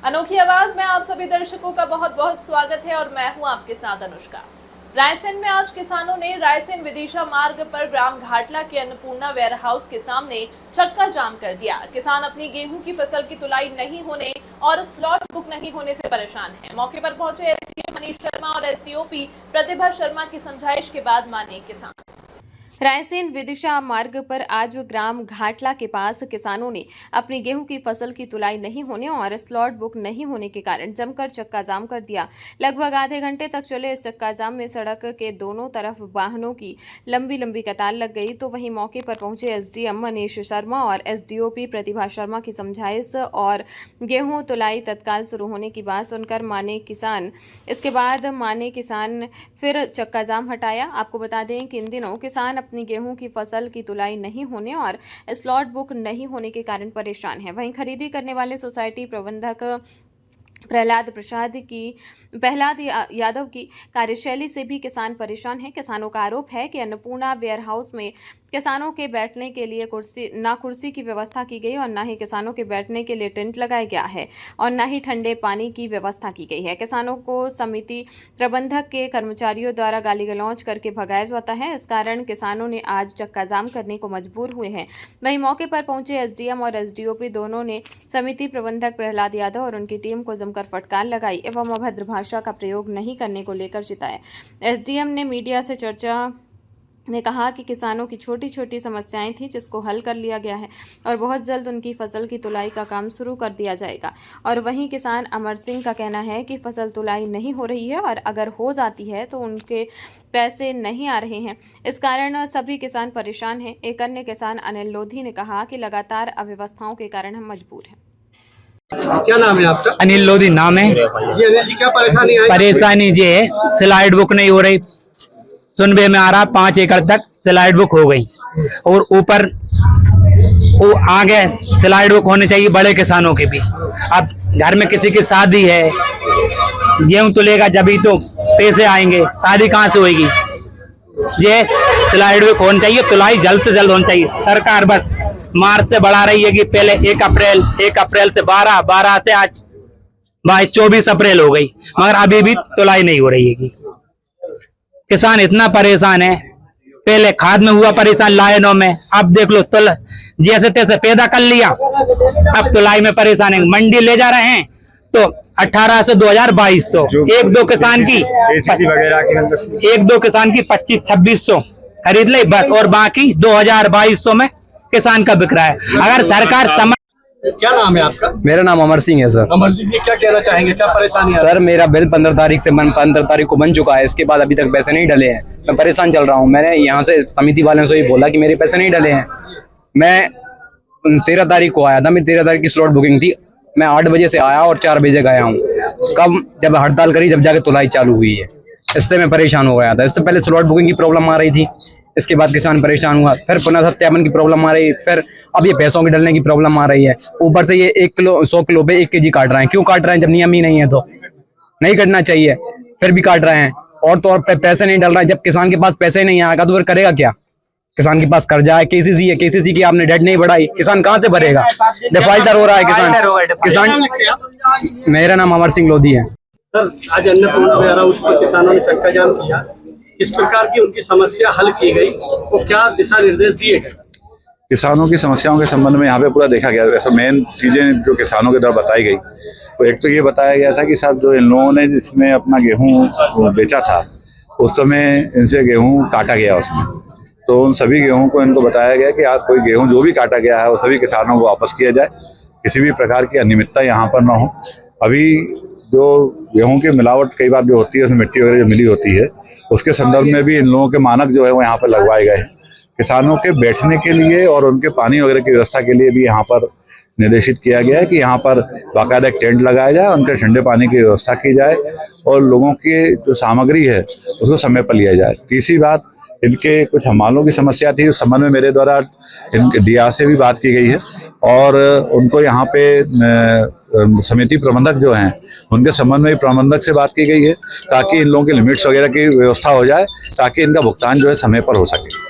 अनोखी आवाज में आप सभी दर्शकों का बहुत बहुत स्वागत है और मैं हूं आपके साथ अनुष्का। रायसेन में आज किसानों ने रायसेन विदिशा मार्ग पर ग्राम घाटला के अन्नपूर्णा वेयर हाउस के सामने चक्का जाम कर दिया। किसान अपनी गेहूं की फसल की तुलाई नहीं होने और स्लॉट बुक नहीं होने से परेशान हैं। मौके पर पहुंचे एसडीओ मनीष शर्मा और एसडीओपी प्रतिभा शर्मा की समझाइश के बाद माने किसान। रायसेन विदिशा मार्ग पर आज ग्राम घाटला के पास किसानों ने अपनी गेहूं की फसल की तुलाई नहीं होने और स्लॉट बुक नहीं होने के कारण जमकर चक्का जाम कर दिया। लगभग आधे घंटे तक चले इस चक्का जाम में सड़क के दोनों तरफ वाहनों की लंबी लंबी कतार लग गई। तो वहीं मौके पर पहुंचे एसडीएम मनीष शर्मा और एसडीओपी प्रतिभा शर्मा की समझाइश और गेहूं तुलाई तत्काल शुरू होने की बात सुनकर माने किसान। इसके बाद माने किसान फिर चक्का जाम हटाया। आपको बता दें कि इन दिनों किसान अपनी गेहूं की फसल की तुलाई नहीं होने और स्लॉट बुक नहीं होने के कारण परेशान है। वहीं खरीदी करने वाले सोसाइटी प्रबंधक प्रहलाद यादव की कार्यशैली से भी किसान परेशान हैं। किसानों का आरोप है कि अन्नपूर्णा वेयर हाउस में किसानों के बैठने के लिए कुर्सी की व्यवस्था की गई और न ही किसानों के बैठने के लिए टेंट लगाया गया है और न ही ठंडे पानी की व्यवस्था की गई है। किसानों को समिति प्रबंधक के कर्मचारियों द्वारा गाली गलौज करके भगाया जाता है। इस कारण किसानों ने आज चक्का जाम करने को मजबूर हुए हैं। वहीं मौके पर पहुंचे एसडीएम और एसडीओपी दोनों ने समिति प्रबंधक प्रहलाद यादव और उनकी टीम को जमकर फटकार लगाई एवं अभद्र भाषा का प्रयोग नहीं करने को लेकर चिताया। एसडीएम ने मीडिया से चर्चा ने कहा कि किसानों की छोटी छोटी समस्याएं थी जिसको हल कर लिया गया है और बहुत जल्द उनकी फसल की तुलाई का काम शुरू कर दिया जाएगा। और वहीं किसान अमर सिंह का कहना है कि फसल तुलाई नहीं हो रही है और अगर हो जाती है तो उनके पैसे नहीं आ रहे हैं। इस कारण सभी किसान परेशान हैं। एक अन्य किसान अनिल लोधी ने कहा कि लगातार अव्यवस्थाओं के कारण हम मजबूर हैं। क्या नाम है आपका? अनिल लोधी नाम है। जी अनिल जी, क्या परेशानी है? परेशानी ये है, स्लाइड बुक नहीं हो रही। सुनबे में आ रहा 5 एकड़ तक स्लाइड बुक हो गई और ऊपर वो आगे स्लाइड बुक होने चाहिए बड़े किसानों के भी। अब घर में किसी की शादी है, गेहूं तो लेगा जभी तो पैसे आएंगे, शादी कहाँ से होगी। ये स्लाइड बुक होनी चाहिए, तुलाई जल्द से जल्द होनी चाहिए। सरकार बस मार्च से बढ़ा रही है कि पहले 1 अप्रैल से 12 से आज भाई 24 अप्रैल हो गई, मगर अभी भी तुलाई नहीं हो रही है। किसान इतना परेशान है, पहले खाद में हुआ परेशान लाइनों में, अब देख लो तो जैसे तैसे पैदा कर लिया, अब तुलाई में परेशान है। मंडी ले जा रहे हैं तो 1800 2200, एक दो किसान की 2500-2600 खरीद ले बस, और बाकी 2000-2200 में किसान का बिक रहा है। अगर सरकार क्या नाम है आपका? मेरा नाम अमर सिंह है सर। अमर जी, क्या कहना चाहेंगे, क्या परेशानी है? सर मेरा बिल 15 तारीख को बन चुका है, इसके बाद अभी तक पैसे नहीं डले हैं। मैं परेशान चल रहा हूँ। मैंने यहाँ से समिति वालों से ही बोला कि मेरे पैसे नहीं डले हैं। मैं 13 तारीख को आया था, मेरी 13 तारीख की स्लॉट बुकिंग थी। मैं 8 बजे से आया और 4 बजे गया हूँ। कब जब हड़ताल करी जब जाके तुलाई चालू हुई है, इससे मैं परेशान हो गया था। इससे पहले स्लॉट बुकिंग की प्रॉब्लम आ रही थी, इसके बाद किसान परेशान हुआ, फिर पुनः सत्यापन की प्रॉब्लम आ रही, फिर अब ये पैसों की डलने की प्रॉब्लम आ रही है। ऊपर से ये 100 किलो पे 1 केजी काट रहे हैं। क्यों काट रहे हैं जब नियम ही नहीं है? तो नहीं कटना चाहिए, फिर भी काट रहे हैं। और तो और पैसे नहीं डल रहे हैं। जब किसान के पास पैसे नहीं आएगा तो फिर करेगा क्या? किसान के पास कर्जा है, केसीसी है, केसीसी की आपने डेट नहीं बढ़ाई, किसान कहाँ से भरेगा? डिफॉल्टर हो रहा है किसान। मेरा नाम अमर सिंह लोधी है। सर, आज अन्नपूर्णा वेयर हाउस पर किसानों ने चक्का जाम किया, किस प्रकार की उनकी समस्या हल की गई और क्या दिशा निर्देश दिए गए? किसानों की समस्याओं के संबंध में यहाँ पे पूरा देखा गया। ऐसा मेन चीजें जो किसानों के द्वारा बताई गई, तो एक तो ये बताया गया था कि साहब जो इन लोगों ने जिसमें अपना गेहूं बेचा था उस समय इनसे गेहूं काटा गया उसमें, तो उन सभी गेहूं को इनको बताया गया कि आप कोई गेहूं जो भी काटा गया है वो सभी किसानों को वापस किया जाए, किसी भी प्रकार की अनियमितता यहाँ पर न हो। अभी जो गेहूं की मिलावट कई बार जो होती है उसमें मिट्टी वगैरह जो मिली होती है, उसके संदर्भ में भी इन लोगों के मानक जो है वो यहाँ पर लगवाए गए हैं। किसानों के बैठने के लिए और उनके पानी वगैरह की व्यवस्था के लिए भी यहाँ पर निर्देशित किया गया है कि यहाँ पर बाकायदा एक टेंट लगाया जाए, उनके ठंडे पानी की व्यवस्था की जाए और लोगों की जो सामग्री है उसको समय पर लिया जाए। तीसरी बात, इनके कुछ हमालों की समस्या थी, उस संबंध में मेरे द्वारा इनके डीआर से भी बात की गई है और उनको यहाँ पे समिति प्रबंधक जो हैं उनके संबंध में प्रबंधक से बात की गई है ताकि इन लोगों की लिमिट्स वगैरह की व्यवस्था हो जाए, ताकि इनका भुगतान जो है समय पर हो सके।